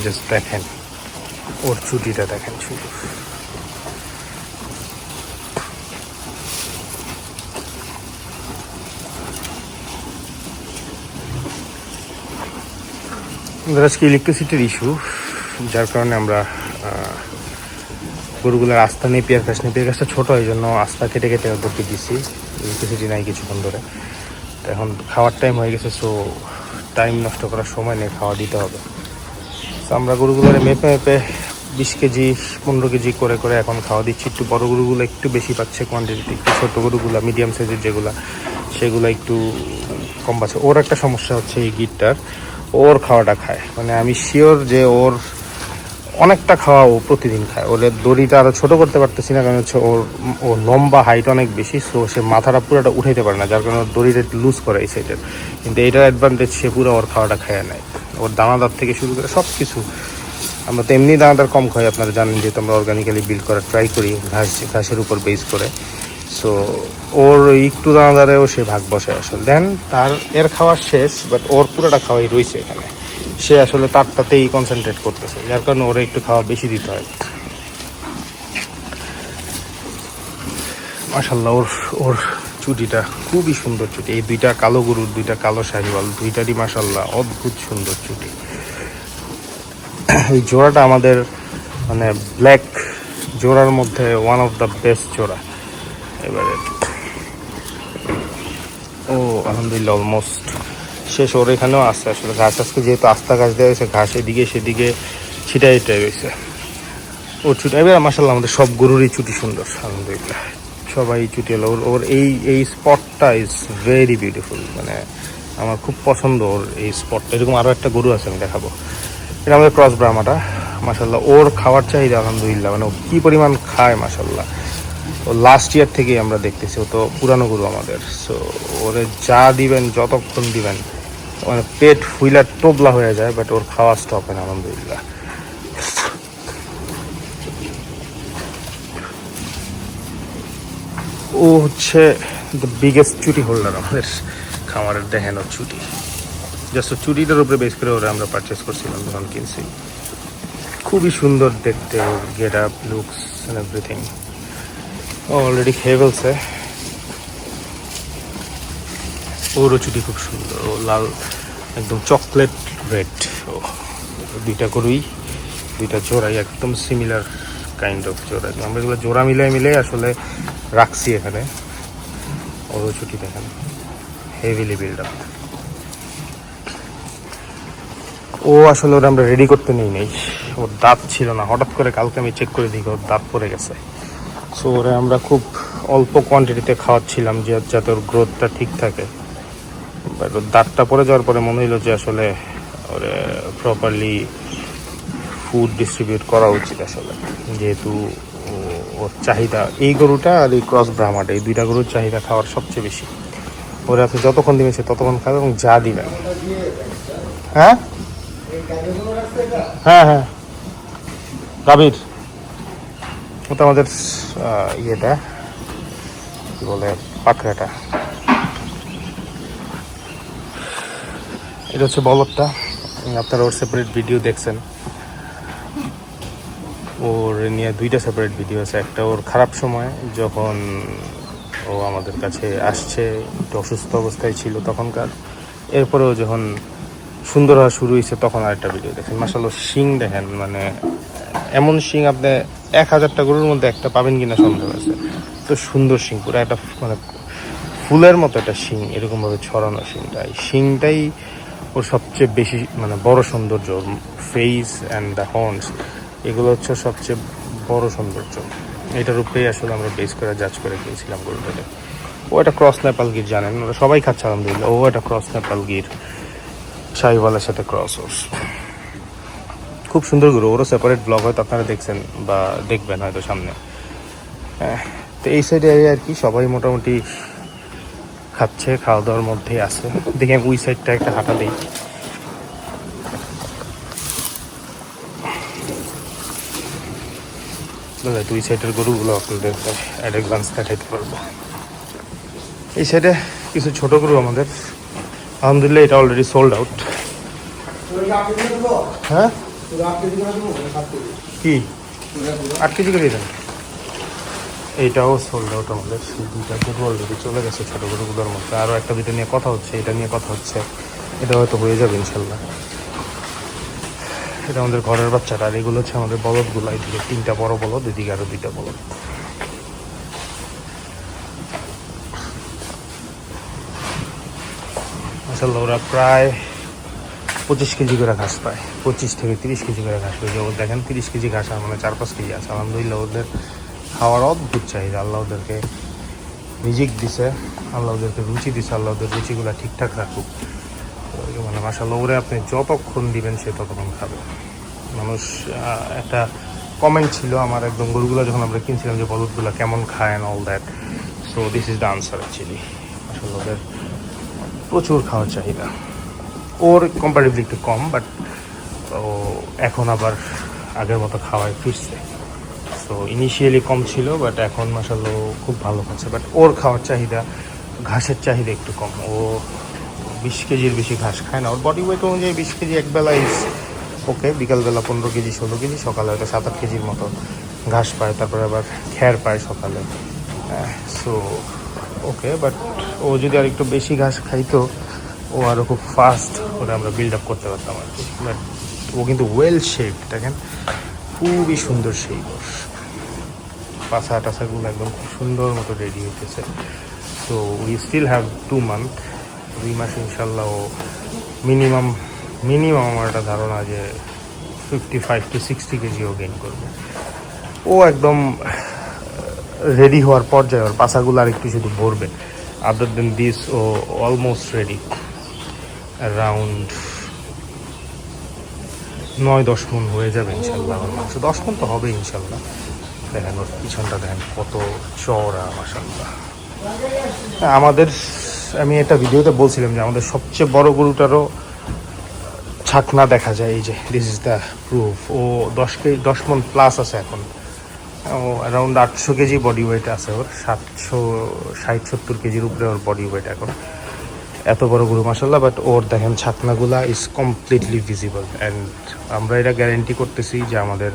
Just দেখেন ওর চুটিটা দেখেন শুধু। আজকে ইলেকট্রিসিটির ইস্যু, যার কারণে আমরা গরুগুলোর আস্থা নেপিয়ার গাছটা ছোটো, এই জন্য আস্থা কেটে কেটে ওদেরকে দিচ্ছি। ইলেকট্রিসিটি নাই কিছুক্ষণ ধরে, তো এখন খাওয়ার টাইম হয়ে গেছে, সো টাইম নষ্ট করার সময় নেই, খাওয়া দিতে হবে। তো আমরা গরুগুলোর মেপে 20 কেজি 15 কেজি করে করে এখন খাওয়া দিচ্ছি। একটু বড় গরুগুলো একটু বেশি পাচ্ছে কোয়ান্টিটিতে, একটু ছোটো গরুগুলো মিডিয়াম সাইজের যেগুলো সেগুলো একটু কম পাচ্ছে। ওর একটা সমস্যা হচ্ছে এই গিরটার, ওর খাওয়াটা খায়, মানে আমি শিওর যে ওর অনেকটা খাওয়া ও প্রতিদিন খায়। ওর দড়িটা আরও ছোটো করতে পারতেছি না, কারণ হচ্ছে ওর লম্বা হাইট অনেক বেশি, সো সে মাথাটা পুরোটা উঠাইতে পারে না, যার কারণে ওর দড়িটা একটু লুজ করে এই সাইডের। কিন্তু এইটার অ্যাডভান্টেজ, সে পুরো ওর খাওয়াটা খেয়ে নেয়। ওর দানাদার থেকে শুরু করে সব কিছু। আমরা তো এমনি দানাদার কম খাই, আপনারা জানেন, যেহেতু আমরা অর্গানিক্যালি বিল্ড করার ট্রাই করি ঘাসের উপর বেস করে। সো ওর একটু দানাদারেও সে ভাগ বসে আসলে। দেন এর খাওয়া শেষ, বাট ওর পুরোটা খাওয়াই রয়েছে এখানে। সে আসলে তারটাতেই কনসেন্ট্রেট করতেছে, যার কারণে ওরা একটু খাওয়া বেশি দিতে হয়। মাশাআল্লাহ, ওর চুটিটা খুবই সুন্দর চুটি। এই দুইটা কালো গরুর, দুইটা কালো শাহিওয়াল, দুইটারই মাশাআল্লাহ অদ্ভুত সুন্দর চুটি। এই জোড়াটা আমাদের মানে ব্ল্যাক জোড়ার মধ্যে ওয়ান অফ দ্য বেস্ট জোড়া। এবারে ও আলহামদুলিল্লাহ অলমোস্ট শেষ। ওর এখানেও আসছে আসলে ঘাস, আজকে যেহেতু আস্তা ঘাস দেওয়া হয়েছে, ঘাস এদিকে সেদিকে ছিটাই রয়েছে। ওর চুটি এবার মাশাআল্লাহ আমাদের সব গরুরই চুটি সুন্দর আলহামদুলিল্লাহ, সবাই চুটি হলো। ওর এই স্পটটা ইজ ভেরি বিউটিফুল, মানে আমার খুব পছন্দ ওর এই স্পটটা। এরকম আরও একটা গরু আছে, আমি দেখাবো। এটা আমাদের ক্রস ব্রাহ্মাটা মাশাআল্লাহ। ওর খাওয়ার চাহিদা আলহামদুলিল্লাহ, মানে ও কী পরিমাণ খায় মাশাআল্লাহ। ও লাস্ট ইয়ার থেকেই আমরা দেখতেছি, ও তো পুরানো গরু আমাদের। সো ওরে যা দিবেন, যতক্ষণ দিবেন, মানে পেট ফুইলা টোবলা হয়ে যায়, বাট ওর খাওয়া স্টপ হয় না আলহামদুলিল্লাহ। ও হচ্ছে দ্য বিগেস্ট চুটি হোল্ডার আমাদের খামারের। দেখেন ওর চুটি, জাস্ট ওর চুটিটার উপরে বেস করে ওরা আমরা পারচেস করছিলাম যখন কিনছি। খুবই সুন্দর দেখতে, ওর get up, looks and everything. Already খেয়ে ফেলছে। ওরও চুটি খুব সুন্দর, ও লাল একদম চকলেট রেড। ও দুইটা গরুই, দুইটা জোড়াই একদম সিমিলার কাইন্ড অফ জোড়া। আমরা এগুলো জোড়া মিলে আসলে রাখছি এখানে। ওরও চুটি দেখেন হেভিলি বিল্ড আপ। ও আসলে ওরা আমরা রেডি করতে নেই, ওর দাঁত ছিল না। হঠাৎ করে কালকে আমি চেক করে দিই ওর দাঁত পড়ে গেছে। সো ওরা আমরা খুব অল্প কোয়ান্টিটিতে খাওয়াচ্ছিলাম, যাতে ওর গ্রোথটা ঠিক থাকে। বাট ওর দাঁতটা পড়ে যাওয়ার পরে মনে হলো যে আসলে ওরা প্রপারলি ফুড ডিস্ট্রিবিউট করা উচিত আসলে, যেহেতু ওর চাহিদা, এই গরুটা আর এই ক্রস ব্রাহ্মাটা, এই দুইটা গরুর চাহিদা খাওয়ার সবচেয়ে বেশি। ওরা আপনি যতক্ষণ দিবেন সে ততক্ষণ খাবে, এবং যা দিবেন। হ্যাঁ হ্যাঁ হ্যাঁ গাভীর ওটা আমাদের ইয়েটা কি বলে, পাখরাটা। এটা হচ্ছে বলদটা, আপনারা ওর সেপারেট ভিডিও দেখছেন। ওর নিয়ে দুইটা সেপারেট ভিডিও আছে। একটা ওর খারাপ সময়, যখন ও আমাদের কাছে আসছে, একটু অসুস্থ অবস্থায় ছিল তখনকার। এরপরেও যখন সুন্দর হওয়া শুরু হয়েছে, তখন আরেকটা ভিডিও দেখেন। মাশাআল্লাহ শিং দেখেন, মানে এমন শিং আপনি 1000টা গরুর মধ্যে একটা পাবেন কিনা সন্দেহ আছে। তো সুন্দর শিং, পুরো একটা মানে ফুলের মতো একটা শিং, এরকমভাবে ছড়ানো শিংটা। এই শিংটাই ওর সবচেয়ে বেশি মানে বড় সৌন্দর্য। ফেস অ্যান্ড দ্য হর্নস, এগুলো হচ্ছে সবচেয়ে বড় সৌন্দর্য। এটার উপরেই আসলে আমরা বেস করে জাজ করে খেয়েছিলাম গরুটাকে। ও একটা ক্রস নেপাল গির, জানেন ওরা সবাই খাচ্ছে আলহামদুলিল্লাহ। ও একটা ক্রস নেপাল গির, শাহিওয়ালের সাথে ক্রস। ওর খুব সুন্দর গরু। ওরও সেপারেট ব্লগ হয়তো আপনারা দেখছেন বা দেখবেন হয়তো সামনে। হ্যাঁ, তো এই সাইডে আর কি সবাই মোটামুটি খাচ্ছে, খাওয়া দাওয়ার মধ্যেই আছে। দেখি আমি ওই সাইডটা একটা হাঁটা দিই। দুই সাইডের গরুগুলো আপনাদের অ্যাট এ গ্লান্স দেখাইতে পারবো। এই সাইডে কিছু ছোট গরু আমাদের, আলহামদুলিল্লাহ এটা অলরেডি সোল্ড আউট। হ্যাঁ কি 8 কেজি করে দেন। এইটাও সোল্ড আউট আমাদের, দুইটা গরু অলরেডি চলে গেছে ছোটো গরুগুলোর মধ্যে। আরও একটা দুটো নিয়ে কথা হচ্ছে, এটা নিয়ে কথা হচ্ছে, এটা হয়তো হয়ে যাবে ইনশাল্লাহ। এটা আমাদের ঘরের বাচ্চাটা, আর এগুলো হচ্ছে আমাদের বলদগুলো। এদিকে 3টা বড় বলদ, এদিকে আরও 2টা বলদ। মাশাআল্লাহ ওরা প্রায় 25 কেজি করে ঘাস পায়, 25 থেকে 30 কেজি করে ঘাস পায়। ওর দেখেন 30 কেজি ঘাস, আর মানে 4-5 কেজি আছে। আলহামদুলিল্লাহ ওদের খাওয়ার অদ্ভুত চাহিদা। আল্লাহ ওদেরকে রিজিক দিছে, আল্লাহ ওদেরকে রুচি দিছে, আল্লাহ ওদের রুচিগুলো ঠিকঠাক রাখুক। মানে মাশাআল্লাহ ওরে আপনি যতক্ষণ দিবেন সে ততক্ষণ খাবে। মানুষ একটা কমেন্ট ছিল আমার একদম, গরুগুলো যখন আমরা কিনছিলাম যে বলদগুলো কেমন খায় and all that. So this is the answer actually. মাশাআল্লাহ ওদের প্রচুর খাওয়ার চাহিদা। ওর কম্পারেটিভলি একটু কম, বাট ও এখন আবার আগের মতো খাওয়ায় ফিরছে। সো ইনিশিয়ালি কম ছিল, বাট এখন মাশাআল্লাহ খুব ভালো খাচ্ছে। বাট ওর খাওয়ার চাহিদা, ঘাসের চাহিদা একটু কম। ও 20 কেজির বেশি ঘাস খায় না। ওর বডি ওয়েট অনুযায়ী 20 কেজি একবেলা ইজ ওকে। বিকালবেলা 15 কেজি 16 কেজি, সকালে হয়তো 7-8 কেজির মতো ঘাস পায়। তারপরে আবার খ্যার পায় সকালে। সো ওকে, বাট ও যদি আর একটু বেশি ঘাস খাইতো, ও আরও খুব ফাস্ট করে আমরা বিল্ড আপ করতে পারতাম আর কি। বাট ও কিন্তু ওয়েল শেপড, দেখেন খুবই সুন্দর শেপ। পাছা টাছাগুলো একদম খুব সুন্দর মতো রেডি হইতেছে। So we still have 2 month, 2 মাস ইনশাল্লাহ ও মিনিমাম আমার একটা ধারণা যে 55 to 60 কেজিও গেইন করবে। ও একদম রেডি হওয়ার পর্যায়ে, ওর পাছাগুলো আর একটু শুধু ভরবে। আদার দেন দিস ও অলমোস্ট রেডি। অ্যারাউন্ড 9-10 মণ হয়ে যাবে ইনশাল্লাহ। 10 মণ তো হবে ইনশাল্লাহ। দেখেন ওর পিছনটা দেখেন কত চওড়া মাশাআল্লাহ। আমাদের, আমি একটা ভিডিওতে বলছিলাম যে আমাদের সবচেয়ে বড় গরুটারও ছাকনা দেখা যায়। এই যে দিস ইজ দ্য প্রুফ। ও 10 মণ প্লাস আছে এখন। ও অ্যারাউন্ড 800 কেজি বডি ওয়েট আছে ওর। 760-70 কেজির উপরে ওর বডি ওয়েট এখন। এত বড় গরু মাশাআল্লাহ। বাট ওর দেখেন ছাকনাগুলা ইজ কমপ্লিটলি ভিজিবল। অ্যান্ড আমরা এটা গ্যারেন্টি করতেছি যে আমাদের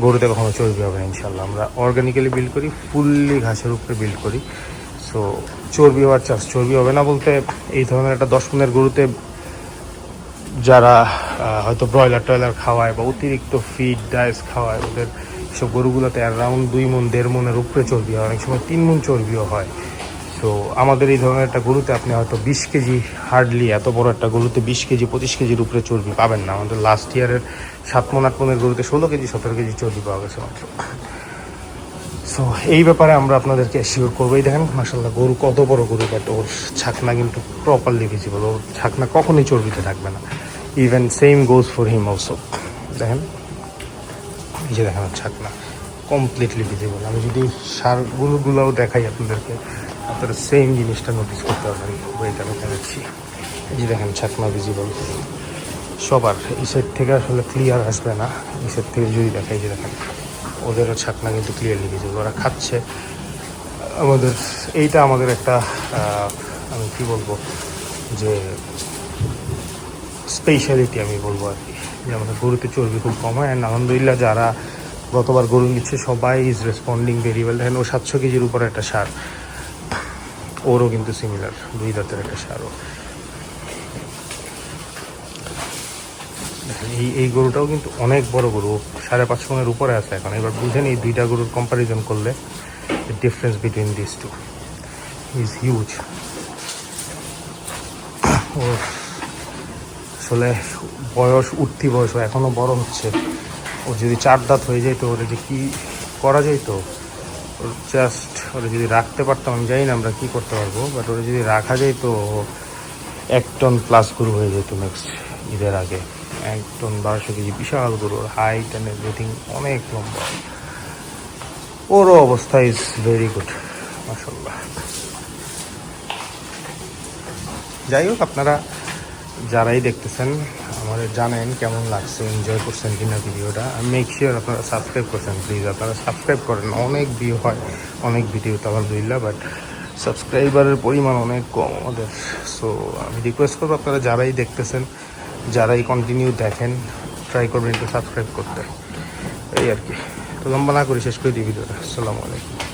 গরুতে কখনো চর্বি হবে না ইনশাল্লাহ। আমরা অর্গানিক্যালি বিল্ড করি, ফুললি ঘাসের উপরে বিল্ড করি। সো চর্বি হওয়ার চান্স, চর্বি হবে না বলতে এই ধরনের একটা 10 মণের গরুতে যারা হয়তো ব্রয়লার খাওয়ায় বা অতিরিক্ত ফিড ডায়েস খাওয়ায়, ওদের সব গরুগুলোতে অ্যারাউন্ড 2 মণ 1.5 মণের উপরে চর্বি হয়, অনেক সময় 3 মণ চর্বিও হয়। তো আমাদের এই ধরনের একটা গরুতে আপনি হয়তো 20 কেজি, হার্ডলি এত বড় একটা গরুতে 20 কেজি 25 কেজির উপরে চর্বি পাবেন না। আমাদের লাস্ট ইয়ারের 7 মণ 8 মণের গরুতে 16 কেজি 17 কেজি চর্বি পাওয়া গেছে মাত্র। সো এই ব্যাপারে আমরা আপনাদেরকে অ্যাসিওর করবোই। দেখেন মাশাআল্লাহ গরু কত বড় গরু, বাট ওর ছাকনা কিন্তু প্রপারলি ভিজিবল। ওর ছাকনা কখনোই চর্বিতে থাকবে না। Even same goes for him also. দেখেন এই যে দেখেন ছাকনা কমপ্লিটলি ভিজিবল। আমি যদি সার গরুগুলোও দেখাই আপনাদেরকে, আপনারা সেম জিনিসটা নোটিস করতে পারবেন। ওইটা দেখাচ্ছি, এই যে দেখেন ছাকনা ভিজিবল সবার। এই সাইড থেকে আসলে ক্লিয়ার আসবে না, এই সাইড থেকে যদি দেখাই যে দেখেন ওদেরও ছাকনা কিন্তু ক্লিয়ারলি ভিজিবল। ওরা খাচ্ছে আমাদের। এইটা আমাদের একটা আমি কি বলবো যে স্পেশালিটি আমি বলবো আর কি, যে আমাদের গরুতে চর্বি খুব কম হয়। অ্যান্ড আলহামদুলিল্লাহ যারা গতবার গরু নিচ্ছে সবাই ইজ রেসপন্ডিং ভেরি ওয়েল। দেখেন ও 700 কেজির উপরে একটা সার, ওরও কিন্তু সিমিলার 2 দাঁতের একটা সারও। দেখেন এই গরুটাও কিন্তু অনেক বড় গরু, 5.5 মণের উপরে আছে এখন। এবার বুঝেন এই 2টা গরুর কম্পারিজন করলে difference between this two is huge. ওর আসলে বয়স, উঠতি বয়স, এখনও বড় হচ্ছে। ও যদি 4 দাঁত হয়ে যেত, ওরা যে কী করা যেত, ওর জাস্ট ওরা যদি রাখতে পারতাম, আমি জানি না আমরা কী করতে পারবো, বাট ওরা যদি রাখা যায় তো 1 টন প্লাস গরু হয়ে যেত নেক্সট ঈদের আগে। 1 টন 1200 কেজি বিশাল গরু। ওর হাইট অ্যান্ড এভরিথিং অনেক লম্বা। ওরও অবস্থা ইজ ভেরি গুড মাশাআল্লাহ। যাই হোক, আপনারা যারাই দেখতেছেন আমাদের জানেন কেমন লাগছে, এনজয় করছেন কিনা ভিডিওটা। মেক শিওর আপনারা সাবস্ক্রাইব করছেন প্লিজ। আপনারা সাবস্ক্রাইব করেন, অনেক ভিউ হয় অনেক ভিডিওতে আলহামদুলিল্লাহ, বাট সাবস্ক্রাইবারের পরিমাণ অনেক কম আমাদের। সো আমি রিকোয়েস্ট করবো আপনারা যারাই দেখতেছেন, যারাই কন্টিনিউ দেখেন, ট্রাই করবেন একটু সাবস্ক্রাইব করতে, এই আর কি। তো লম্বা না করে শেষ করে দিই ভিডিওটা। আসসালামু আলাইকুম।